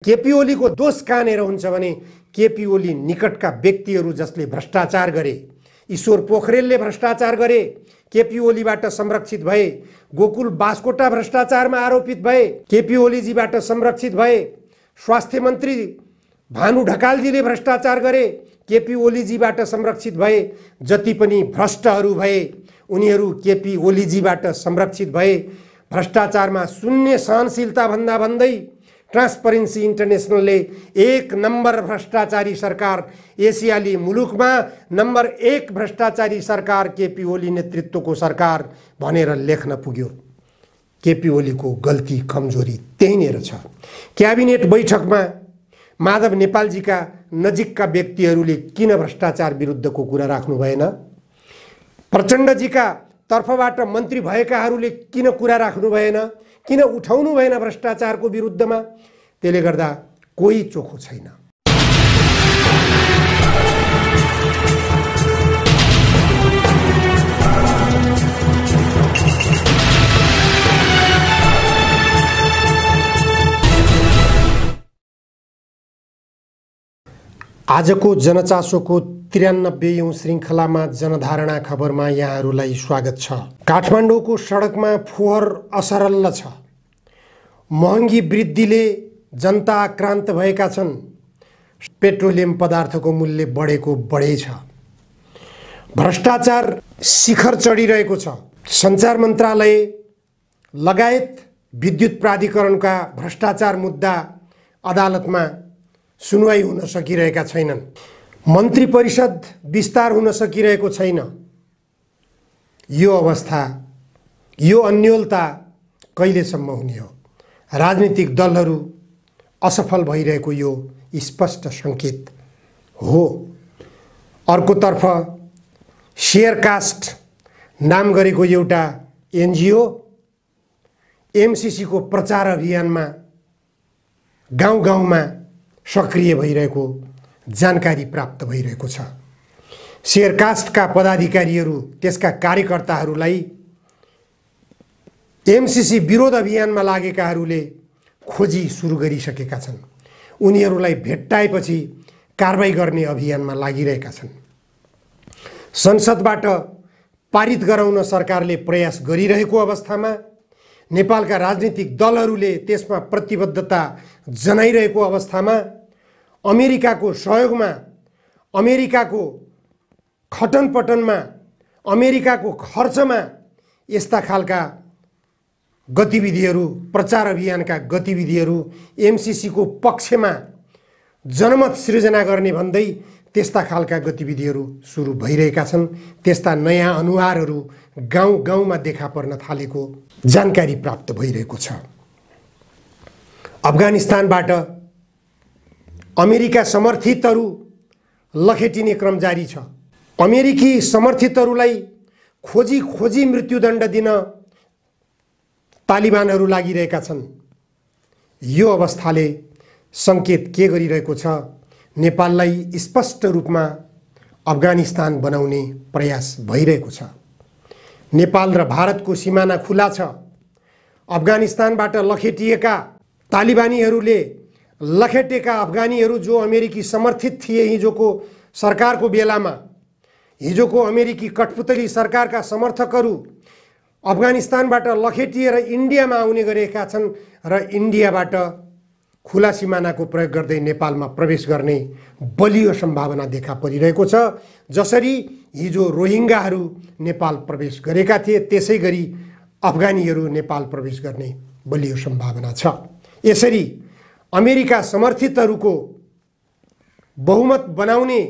केपी ओलीको दोष कहाँनेर हुन्छ भने केपी ओली निकटका व्यक्तिहरू जसले भ्रष्टाचार गरे, ईश्वर पोखरेलले भ्रष्टाचार गरे, केपी ओलीबाट संरक्षित भए, गोकुल बास्कोटा भ्रष्टाचारमा आरोपित भए, केपी ओलीजीबाट संरक्षित भए, स्वास्थ्य मन्त्री भानु ढकालजीले भ्रष्टाचार गरे, केपी ओलीजीबाट संरक्षित भए, जति पनि भ्रष्टहरू भए उनीहरू केपी ओलीजीबाट संरक्षित भए। भ्रष्टाचारमा शून्य सहनशीलता भन्दा भन्दै ट्रान्सपरेन्सी इन्टरनेसनलले 1 नम्बर भ्रष्टाचारी सरकार, एसियाली मुलुकमा नम्बर 1 भ्रष्टाचारी सरकार केपी ओली नेतृत्वको सरकार भनेर लेख्न पुग्यो। केपी ओलीको गल्ती कमजोरी त्यहीँनेर छ। क्याबिनेट बैठकमा माधव नेपालजीका नजिकका व्यक्तिहरूले किन भ्रष्टाचार विरुद्धको कुरा राख्नु भएन? प्रचण्डजीका तर्फबाट मन्त्री भएकाहरूले किन कुरा राख्नु भएन? किन उठाउनु भएन भ्रष्टाचारको विरुद्धमा? त्यसले गर्दा कोही चोखो छैन। आजको जनचासोको 93औं श्रृङ्खलामा जनधारणा खबरमा यहाँहरूलाई स्वागत छ। काठमाडौँको सडकमा फोहोर असरल्ल छ। महँगी वृद्धिले जनता आक्रान्त भएका छन्। पेट्रोलियम पदार्थको मूल्य बढेको बढै छ। भ्रष्टाचार शिखर चढिरहेको छ। सञ्चार मन्त्रालय लगायत विद्युत प्राधिकरणका भ्रष्टाचार मुद्दा अदालतमा सुनवाई हुन सकिरहेका छैनन्। मन्त्री परिषद विस्तार हुन सकिरहेको छैन। यो अवस्था, यो अन्योलता कहिलेसम्म हुने हो? राजनीतिक दलहरू असफल भइरहेको यो स्पष्ट सङ्केत हो। अर्कोतर्फ शेयरकास्ट नाम गरेको एउटा एनजिओ एमसिसीको प्रचार अभियानमा गाउँ गाउँमा सक्रिय भइरहेको जानकारी प्राप्त भइरहेको छ। शेयरकास्टका पदाधिकारीहरू त्यसका कार्यकर्ताहरूलाई एमसिसी विरोध अभियानमा लागेकाहरूले खोजी सुरु गरिसकेका छन्। उनीहरूलाई भेट्टाएपछि कारबाही गर्ने अभियानमा लागिरहेका छन्। संसदबाट पारित गराउन सरकारले प्रयास गरिरहेको अवस्थामा नेपालका राजनीतिक दलहरूले त्यसमा प्रतिबद्धता जनाइरहेको अवस्थामा अमेरिकाको सहयोगमा, अमेरिकाको खटनपटनमा, अमेरिकाको खर्चमा यस्ता खालका गतिविधिहरू, प्रचार अभियानका गतिविधिहरू एमसिसीको पक्षमा जनमत सृजना गर्ने भन्दै त्यस्ता खालका गतिविधिहरू सुरु भइरहेका छन्। त्यस्ता नयाँ अनुहारहरू गाउँ गाउँमा देखा पर्न थालेको जानकारी प्राप्त भइरहेको छ। अफगानिस्तानबाट अमेरिका समर्थितहरू लखेटिने क्रम जारी छ। अमेरिकी समर्थितहरूलाई खोजी खोजी मृत्युदण्ड दिन तालिबानहरू लागिरहेका छन्। यो अवस्थाले सङ्केत के गरिरहेको छ? नेपाललाई स्पष्ट रूपमा अफगानिस्तान बनाउने प्रयास भइरहेको छ। नेपाल र भारतको सिमाना खुला छ। अफगानिस्तानबाट लखेटिएका तालिबानीहरूले लखेटेका अफगानीहरू जो अमेरिकी समर्थित थिए हिजोको सरकारको बेलामा, हिजोको अमेरिकी कठपुतली सरकारका समर्थकहरू अफगानिस्तानबाट लखेटिएर इन्डियामा आउने गरेका छन् र इन्डियाबाट खुला सिमानाको प्रयोग गर्दै नेपालमा प्रवेश गर्ने बलियो सम्भावना देखा परिरहेको छ। जसरी हिजो रोहिङ्गाहरू नेपाल प्रवेश गरेका थिए त्यसै गरी अफगानीहरू नेपाल प्रवेश गर्ने बलियो सम्भावना छ। यसरी अमेरिका समर्थितहरूको बहुमत बनाउने,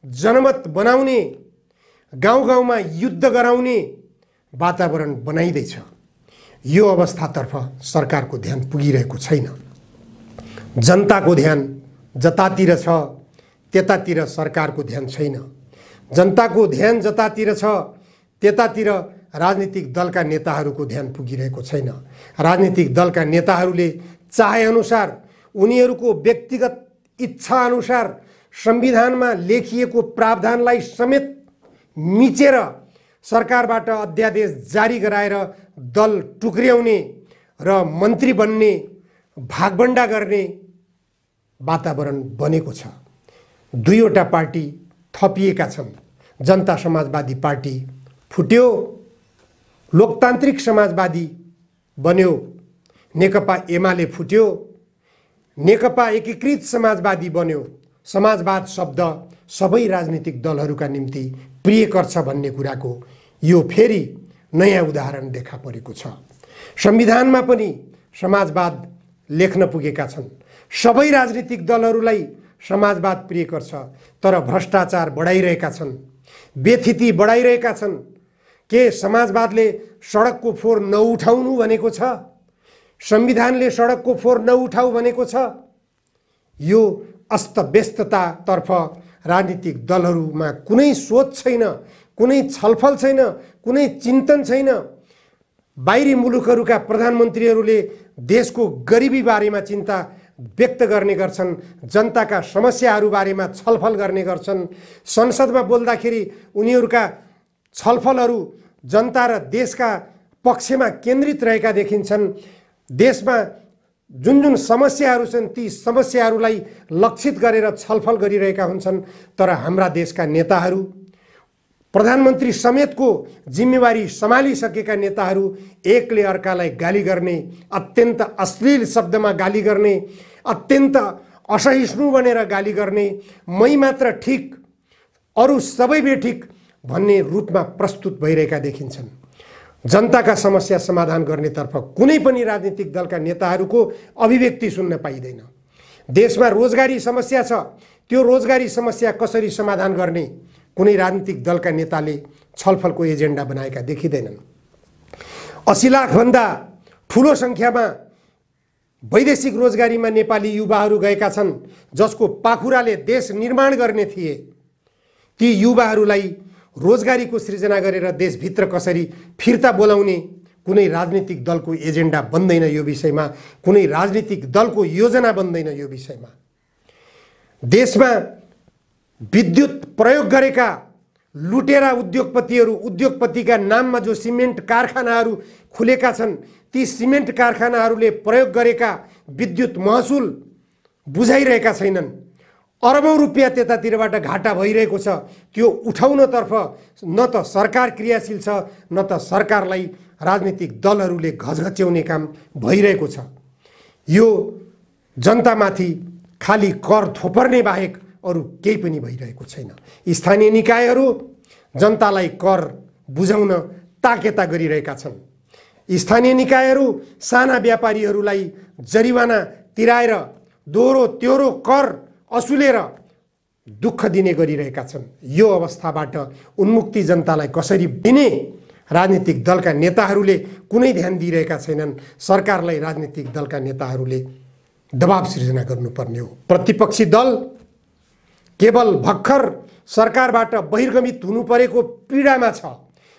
जनमत बनाउने, गाउँ गाउँमा युद्ध गराउने वातावरण बनाइँदैछ। यो अवस्थातर्फ सरकारको ध्यान पुगिरहेको छैन। जनताको ध्यान जतातिर छ त्यतातिर सरकारको ध्यान छैन। जनताको ध्यान जतातिर छ त्यतातिर राजनीतिक दलका नेताहरूको ध्यान पुगिरहेको छैन। राजनीतिक दलका नेताहरूले चाहेअनुसार, उनीहरूको व्यक्तिगत इच्छा अनुसार संविधानमा लेखिएको प्रावधानलाई समेत मिचेर सरकारबाट अध्यादेश जारी गराएर दल टुक्र्याउने र मन्त्री बन्ने, भागभण्डा गर्ने वातावरण बनेको छ। दुईवटा पार्टी थपिएका छन्। जनता समाजवादी पार्टी फुट्यो, लोकतान्त्रिक समाजवादी बन्यो। नेकपा एमाले फुट्यो, नेकपा एकीकृत समाजवादी बन्यो। समाजवाद शब्द सबै राजनीतिक दलहरूका निम्ति प्रियकर छ भन्ने कुराको यो फेरि नयाँ उदाहरण देखा परेको छ। संविधानमा पनि समाजवाद लेख्न पुगेका छन्। सबै राजनीतिक दलहरूलाई समाजवाद प्रियकर छ, तर भ्रष्टाचार बढाइरहेका छन्, बेथिति बढाइरहेका छन्। के समाजवादले सडकको फोहोर नउठाउनु भनेको छ? संविधानले सडकको फोहोर नउठाऊ भनेको छ? यो अस्तव्यस्ततातर्फ राजनीतिक दलहरूमा कुनै सोच छैन, कुनै छलफल छैन, कुनै चिन्तन छैन। बाहिरी मुलुकहरूका प्रधानमन्त्रीहरूले देशको गरिबी बारेमा चिन्ता व्यक्त गर्ने गर्छन्, जनताका समस्याहरू बारेमा छलफल गर्ने गर्छन्। संसदमा बोल्दाखेरि उनीहरूका छलफलहरू जनता र देशका पक्षमा केन्द्रित रहेका देखिन्छन्। देशमा जुन जुन समस्याहरू छन् ती समस्याहरूलाई लक्षित गरेर छलफल गरिरहेका हुन्छन्। तर हाम्रा देशका नेताहरू, प्रधानमन्त्री समेतको जिम्मेवारी सम्हालिसकेका नेताहरू एकले अर्कालाई गाली गर्ने, अत्यन्त अश्लील शब्दमा गाली गर्ने, अत्यन्त असहिष्णु बनेर गाली गर्ने, मै मात्र ठिक अरू सबै बेठिक भन्ने रूपमा प्रस्तुत भइरहेका देखिन्छन्। जनताका समस्या समाधान गर्नेतर्फ कुनै पनि राजनीतिक दलका नेताहरूको अभिव्यक्ति सुन्न पाइँदैन। देशमा रोजगारी समस्या छ, त्यो रोजगारी समस्या कसरी समाधान गर्ने कुनै राजनीतिक दलका नेताले छलफलको एजेन्डा बनाएका देखिँदैनन्। 80 लाखभन्दा ठुलो सङ्ख्यामा वैदेशिक रोजगारीमा नेपाली युवाहरू गएका छन्, जसको पाखुराले देश निर्माण गर्ने थिए। ती युवाहरूलाई रोजगारीको सृजना गरेर देशभित्र कसरी फिर्ता बोलाउने कुनै राजनीतिक दलको एजेन्डा बन्दैन। यो विषयमा कुनै राजनीतिक दलको योजना बन्दैन। यो विषयमा देशमा विद्युत प्रयोग गरेका लुटेरा उद्योगपतिहरू, उद्योगपतिका नाममा जो सिमेन्ट कारखानाहरू खुलेका छन्, ती सिमेन्ट कारखानाहरूले प्रयोग गरेका विद्युत महसुल बुझाइरहेका छैनन्। अरबौं रुपियाँ त्यतातिरबाट घाटा भइरहेको छ। त्यो उठाउनतर्फ न त सरकार क्रियाशील छ, न त सरकारलाई राजनीतिक दलहरूले घचघच्याउने काम भइरहेको छ। यो जनतामाथि खाली कर थोपर्ने बाहेक अरू केही पनि भइरहेको छैन। स्थानीय निकायहरू जनतालाई कर बुझाउन ताकेता गरिरहेका छन्। स्थानीय निकायहरू साना व्यापारीहरूलाई जरिवाना तिराएर दोहोरो त्योरो कर असुलेर दुःख दिने गरिरहेका छन्। यो अवस्थाबाट उन्मुक्ति जनतालाई कसरी दिने राजनीतिक दलका नेताहरूले कुनै ध्यान दिइरहेका छैनन्। सरकारलाई राजनीतिक दलका नेताहरूले दबाब सृजना गर्नुपर्ने हो। प्रतिपक्षी दल केवल भर्खर सरकारबाट बहिर्गमित हुनु परेको पीडामा छ।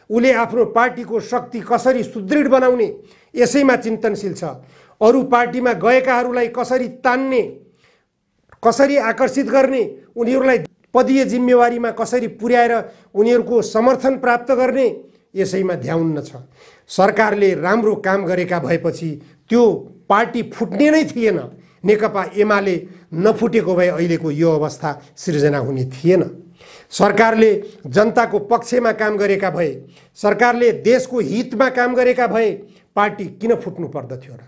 उले आफ्नो पार्टीको शक्ति कसरी सुदृढ बनाउने यसैमा चिन्तनशील छ। अरू पार्टीमा गएकाहरूलाई कसरी तान्ने, कसरी आकर्षित गर्ने, उनीहरूलाई पदीय जिम्मेवारीमा कसरी पुर्याएर उनीहरूको समर्थन प्राप्त गर्ने यसैमा ध्यान छ। सरकारले राम्रो काम गरेका भएपछि त्यो पार्टी फुट्ने नै थिएन। नेकपा एमाले नफुटेको भए अहिलेको यो अवस्था सृजना हुने थिएन। सरकारले जनताको पक्षमा काम गरेका भए, सरकारले देशको हितमा काम गरेका भए पार्टी किन फुट्नु पर्दथ्यो र?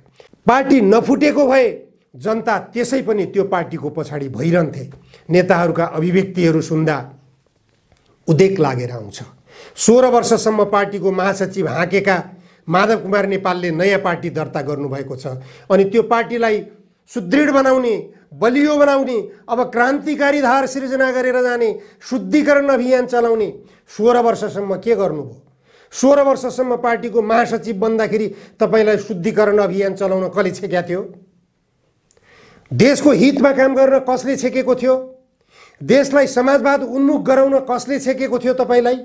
पार्टी नफुटेको भए जनता त्यसै पनि त्यो पार्टीको पछाडि भइरहन्थे। नेताहरूका अभिव्यक्तिहरू सुन्दा उदेक लागेर आउँछ। 16 वर्षसम्म पार्टीको महासचिव हाँकेका माधव कुमार नेपालले नयाँ पार्टी दर्ता गर्नुभएको छ। अनि त्यो पार्टीलाई सुदृढ बनाउने, बलियो बनाउने, अब क्रान्तिकारी धार सृजना गरेर जाने, शुद्धिकरण अभियान चलाउने 16 वर्षसम्म के गर्नुभयो? 16 वर्षसम्म पार्टीको महासचिव बन्दाखेरि तपाईलाई शुद्धिकरण अभियान चलाउन कसले छेकेको थियो? देशको हितमा काम गर्न कसले छेकेको थियो? देशलाई समाजवाद उन्मुख गराउन कसले छेकेको थियो तपाईलाई?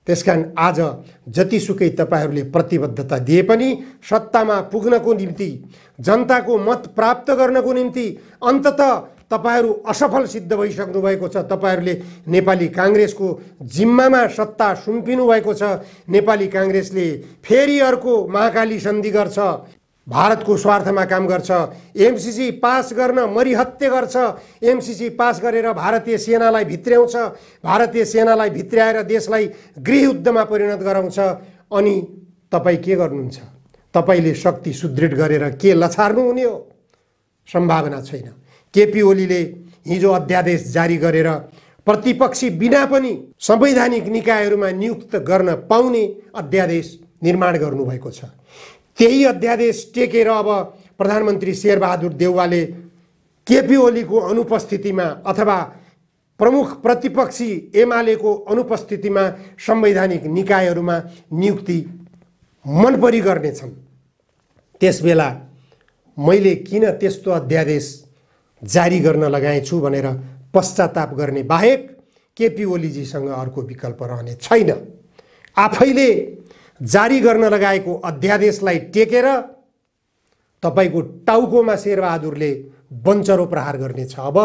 त्यसकारण आज जतिसुकै तपाईहरूले प्रतिबद्धता दिए पनि सत्तामा पुग्नको निम्ति, जनताको मत प्राप्त गर्नको निम्ति अन्ततः तपाईहरू असफल सिद्ध भइसक्नु भएको छ। तपाईहरूले नेपाली कांग्रेसको जिम्मामा सत्ता सुम्पिनु भएको छ। नेपाली कांग्रेसले फेरि अर्को महाकाली सन्धि गर्छ। भारतको स्वार्थमा काम गर्छ। एमसीसी पास गर्न मरिहत्ते गर्छ। एमसीसी पास गरेर भारतीय सेनालाई भित्र्याउँछ। भारतीय सेनालाई भित्र्याएर देशलाई गृहयुद्धमा परिणत गराउँछ। अनि तपाईँ के गर्नुहुन्छ? तपाईँले शक्ति सुदृढ गरेर के लछार्नु हुने हो? सम्भावना छैन। केपी ओलीले हिजो अध्यादेश जारी गरेर प्रतिपक्षी बिना पनि संवैधानिक निकायहरूमा नियुक्त गर्न पाउने अध्यादेश निर्माण गर्नुभएको छ। त्यही अध्यादेश टेकेर अब प्रधानमन्त्री शेरबहादुर देउवाले केपी ओलीको अनुपस्थितिमा अथवा प्रमुख प्रतिपक्षी एमालेको अनुपस्थितिमा संवैधानिक निकायहरूमा नियुक्ति मनपरी गर्नेछन्। त्यसबेला मैले किन त्यस्तो अध्यादेश जारी गर्न लगाएछु भनेर पश्चाताप गर्ने बाहेक केपी ओलीजीसँग अर्को विकल्प रहने छैन। आफैले जारी गर्न लगाएको अध्यादेशलाई टेकेर तपाईको टाउकोमा शेरबहादुरले बन्चरो प्रहार गर्नेछ। अब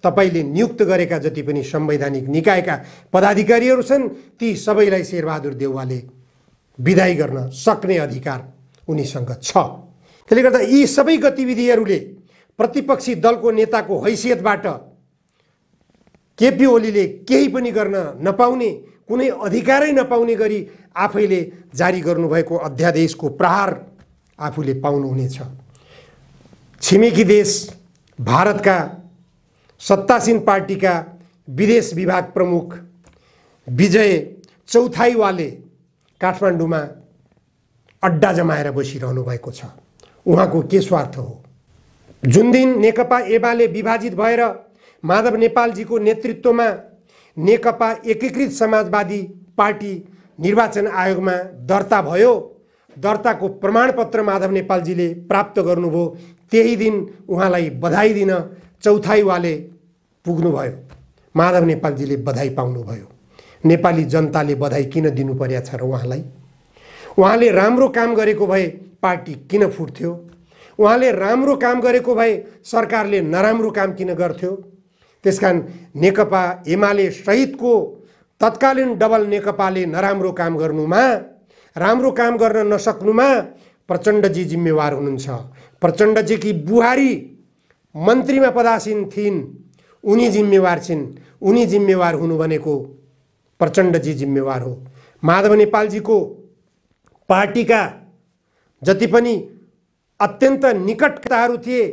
तपाईले नियुक्त गरेका जति पनि संवैधानिक निकायका पदाधिकारीहरू छन् ती सबैलाई शेरबहादुर देउवाले विदाई गर्न सक्ने अधिकार उनीसँग छ। त्यसले गर्दा यी सबै गतिविधिहरूले प्रतिपक्षी दलको नेताको हैसियतबाट केपी ओलीले केही पनि गर्न नपाउने, कुनै अधिकारै नपाउने गरी आफैले जारी गर्नुभएको अध्यादेशको प्रहार आफूले पाउनुहुनेछ। छिमेकी देश भारतका सत्तासीन पार्टीका विदेश विभाग प्रमुख विजय चौथाईवाले काठमाडौँमा अड्डा जमाएर बसिरहनु भएको छ। उहाँको के स्वार्थ हो? जुन दिन नेकपा एमाले विभाजित भएर माधव नेपालजीको नेतृत्वमा नेकपा एकीकृत समाजवादी पार्टी निर्वाचन आयोगमा दर्ता भयो, दर्ताको प्रमाणपत्र माधव नेपालजीले प्राप्त गर्नुभयो। त्यही दिन उहाँलाई बधाई दिन चौथाईवाले पुग्नुभयो। माधव नेपालजीले बधाई पाउनुभयो। नेपाली जनताले बधाई किन दिनु पर्या छ र उहाँलाई? उहाँले राम्रो काम गरेको भए पार्टी किन फुट्थ्यो? उहाँले राम्रो काम गरेको भए सरकारले नराम्रो काम किन गर्थ्यो? त्यसकारण नेकपा एमाले सहितको तत्कालीन डबल नेकपाले नराम्रो काम गर्नुमा, राम्रो काम गर्न नसक्नुमा प्रचण्डजी जिम्मेवार हुनुहुन्छ। प्रचण्डजी की बुहारी मन्त्रीमा पदासीन थिइन्, उनी जिम्मेवार छिन्। उनी जिम्मेवार हुनु भनेको प्रचण्डजी जिम्मेवार हो। माधव नेपालजीको पार्टीका जति पनि अत्यन्त निकटताहरू थिए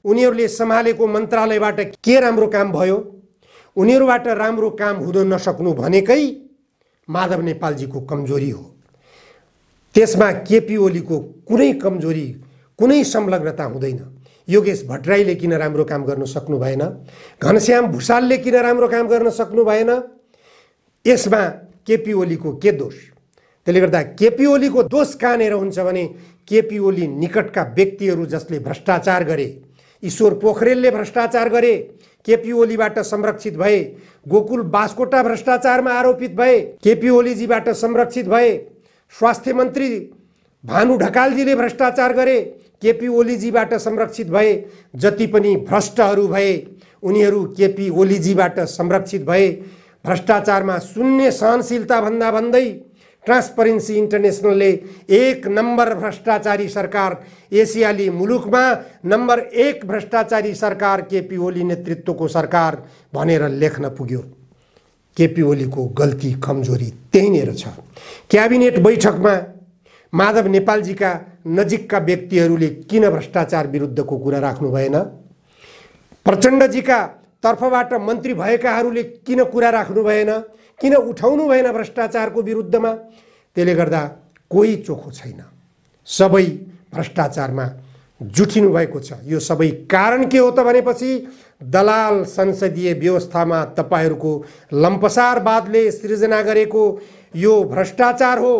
उनीहरूले सम्हालेको मन्त्रालयबाट के राम्रो काम भयो? उनीहरूबाट राम्रो काम हुन नसक्नु भनेकै माधव नेपालजीको कमजोरी हो। त्यसमा केपी ओलीको कुनै कमजोरी, कुनै संलग्नता हुँदैन। योगेश भट्टराईले किन राम्रो काम गर्न सक्नु भएन? घनश्याम भुसालले किन राम्रो काम गर्न सक्नु भएन? यसमा केपी ओलीको के दोष? त्यसले गर्दा केपी ओलीको दोष कहाँनिर हुन्छ भने केपी ओली निकटका व्यक्तिहरू जसले भ्रष्टाचार गरे, ईश्वर पोखरेलले भ्रष्टाचार गरे, केपी ओलीबाट संरक्षित भए, गोकुल बास्कोटा भ्रष्टाचारमा आरोपित भए, केपी ओलीजीबाट संरक्षित भए, स्वास्थ्य मन्त्री भानु ढकालजीले भ्रष्टाचार गरे, केपी ओलीजीबाट संरक्षित भए, जति पनि भ्रष्टहरू भए उनीहरू केपी ओलीजीबाट संरक्षित भए। भ्रष्टाचारमा शून्य सहनशीलता भन्दा भन्दै ट्रान्सपरेन्सी इन्टरनेसनलले 1 नम्बर भ्रष्टाचारी सरकार, एसियाली मुलुकमा नम्बर 1 भ्रष्टाचारी सरकार केपी ओली नेतृत्वको सरकार भनेर लेख्न पुग्यो। केपी ओलीको गल्ती कमजोरी त्यहीँनिर छ। क्याबिनेट बैठकमा माधव नेपालजीका नजिकका व्यक्तिहरूले किन भ्रष्टाचार विरुद्धको कुरा राख्नु भएन? प्रचण्डजीका तर्फबाट मन्त्री भएकाहरूले किन कुरा राख्नु भएन? किन उठाउनु भएन भ्रष्टाचारको विरुद्धमा? त्यसले गर्दा कोही चोखो छैन, सबै भ्रष्टाचारमा जुटिनु भएको छ। यो सबै कारण के हो त भनेपछि दलाल संसदीय व्यवस्थामा तपाईहरूको लम्पसारवादले सृजना गरेको यो भ्रष्टाचार हो।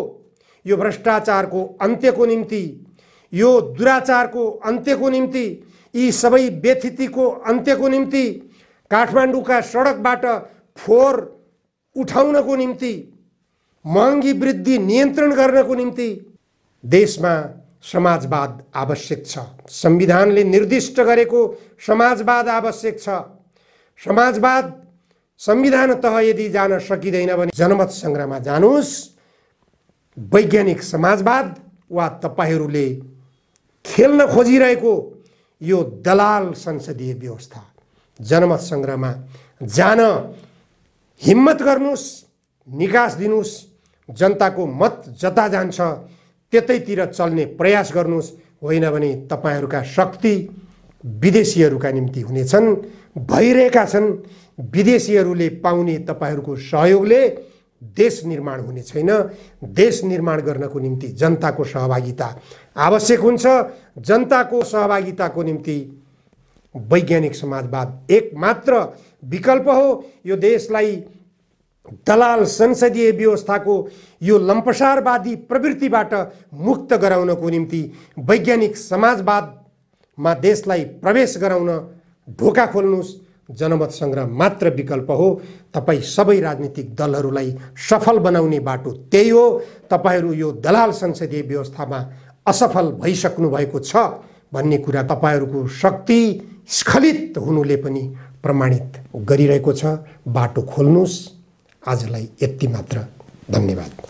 यो भ्रष्टाचारको अन्त्यको निम्ति, यो दुराचारको अन्त्यको निम्ति, यी सबै व्यथितिको अन्त्यको निम्ति, काठमाडौँका सडकबाट फोहोर उठाउनको निम्ति, महँगी वृद्धि नियन्त्रण गर्नको निम्ति देशमा समाजवाद आवश्यक छ। संविधानले निर्दिष्ट गरेको समाजवाद आवश्यक छ। समाजवाद संविधान तह यदि जान सकिँदैन भने जनमत सङ्ग्रहमा जानुस्। वैज्ञानिक समाजवाद वा तपाईहरूले खेल्न खोजिरहेको यो दलाल संसदीय व्यवस्था, जनमत सङ्ग्रहमा जान हिम्मत गर्नुस्, निकास दिनुस्, जनताको मत जता जान्छ त्यतैतिर चल्ने प्रयास गर्नुस्। होइन भने तपाईहरूका शक्ति विदेशीहरूका निम्ति हुनेछन्, भइरहेका छन्। विदेशीहरूले पाउने तपाईहरूको सहयोगले देश निर्माण हुने छैन। देश निर्माण गर्नको निम्ति जनताको सहभागिता आवश्यक हुन्छ। जनताको सहभागिताको निम्ति वैज्ञानिक समाजवाद एकमात्र विकल्प हो। यो देशलाई दलाल संसदीय व्यवस्थाको यो लम्पसारवादी प्रवृत्तिबाट मुक्त गराउनको निम्ति वैज्ञानिक समाजवादमा देशलाई प्रवेश गराउन ढोका खोल्नुस्। जनमत सङ्ग्रह मात्र विकल्प हो। तपाईँ सबै राजनीतिक दलहरूलाई सफल बनाउने बाटो त्यही हो। तपाईहरू यो दलाल संसदीय व्यवस्थामा असफल भइसक्नु भएको छ भन्ने कुरा तपाईहरूको शक्ति स्खलित हुनुले पनि प्रमाणित गरिरहेको छ। बाटो खोल्नुस्। आजलाई यति मात्र। धन्यवाद।